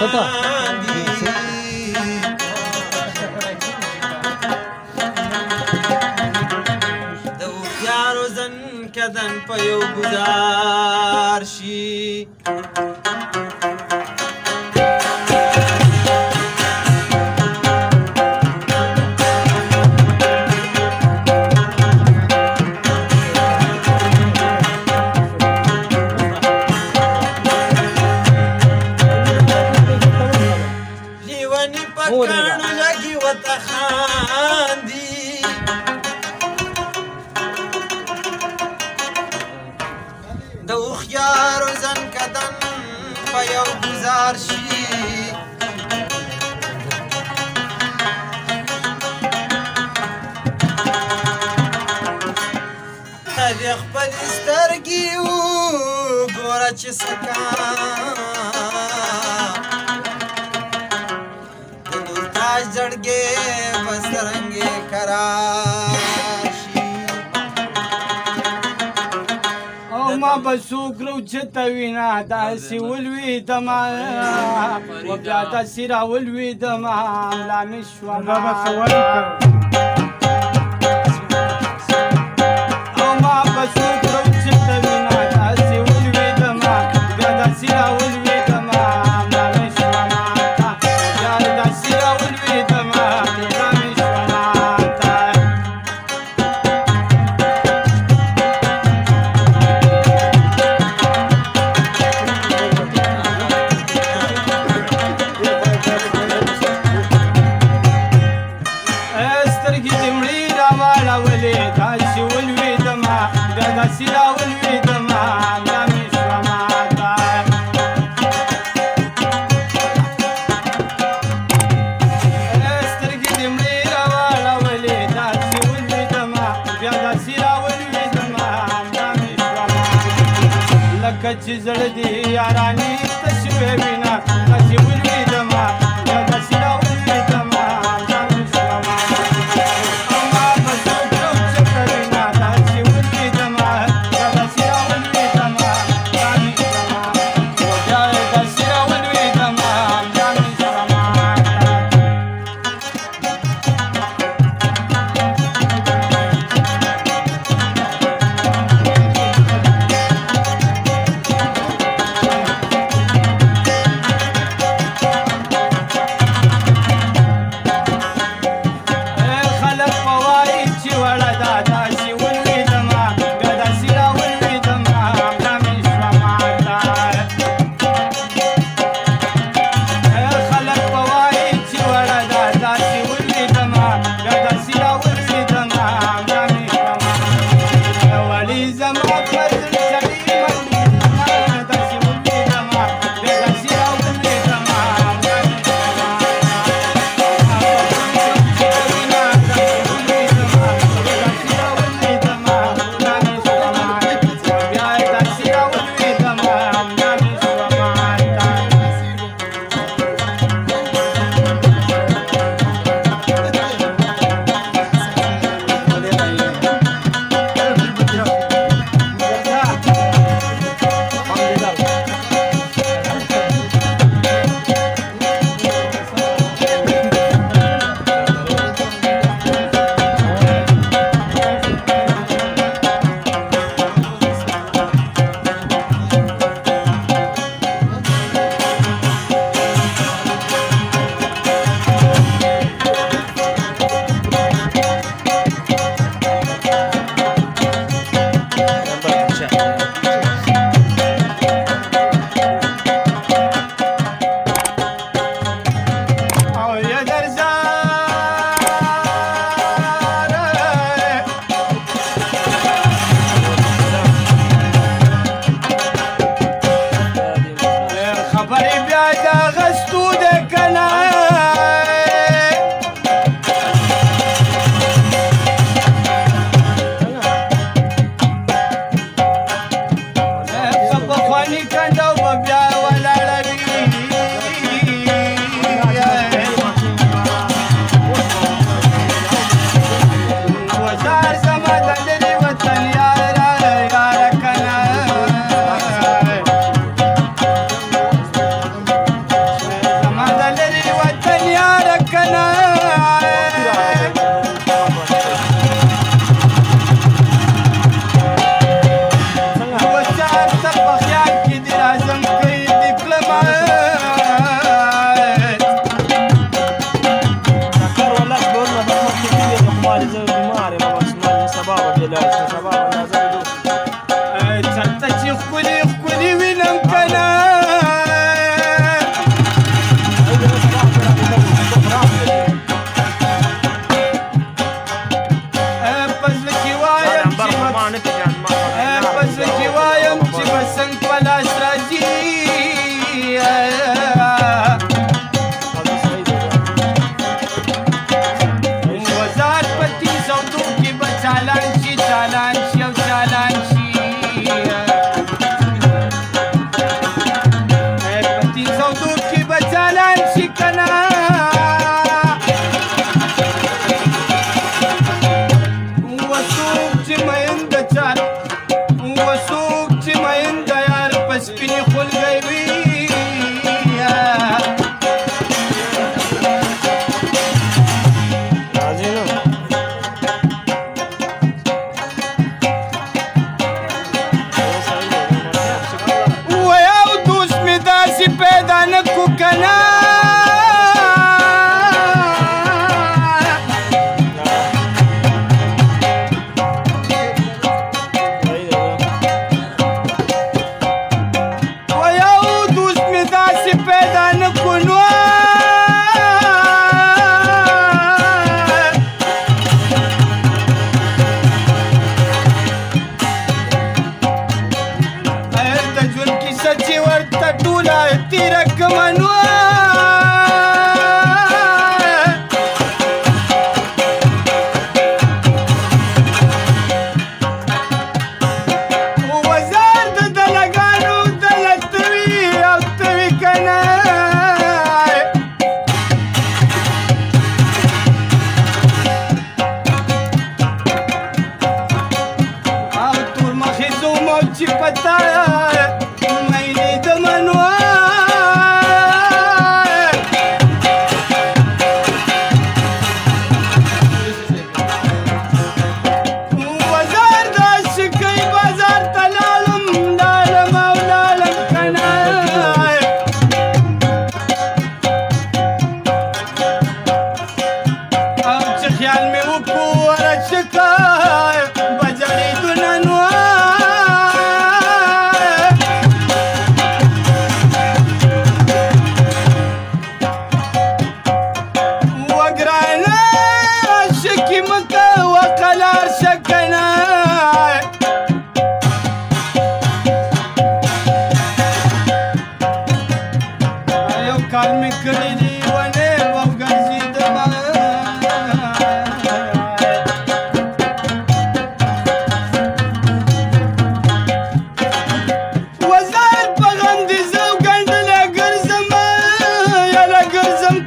خاندي د هوښیارو زن کدن په یو ګزار شي د هوښیارو زن کدن په یو ګزار شي ته دې خپلې سترګې وګوره چې څه د نور تاج زړګې به څرنګې کرار شي ما بسوک رو چته وینا داسې ولوېدمه و بیا داسې راولوېدمه ملا مې شومه او ما بسوک رو چته وینا داسې ولوېدمه بیا داسې راولوېدمه ملا مې شومه بیا داسې راولوېدمه ملا مې شومه چې زړه دې یارانې ته شوې وینا داسې ولوېدمه بیا داسې راولوېدمه ملا مې شومه او ما به څوک راوچته وینا داسې ولوېدمه بیا داسې راولوېدمه ملا مې شومه و بیا داسې راولوېدمه ملا مې شومه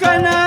کنه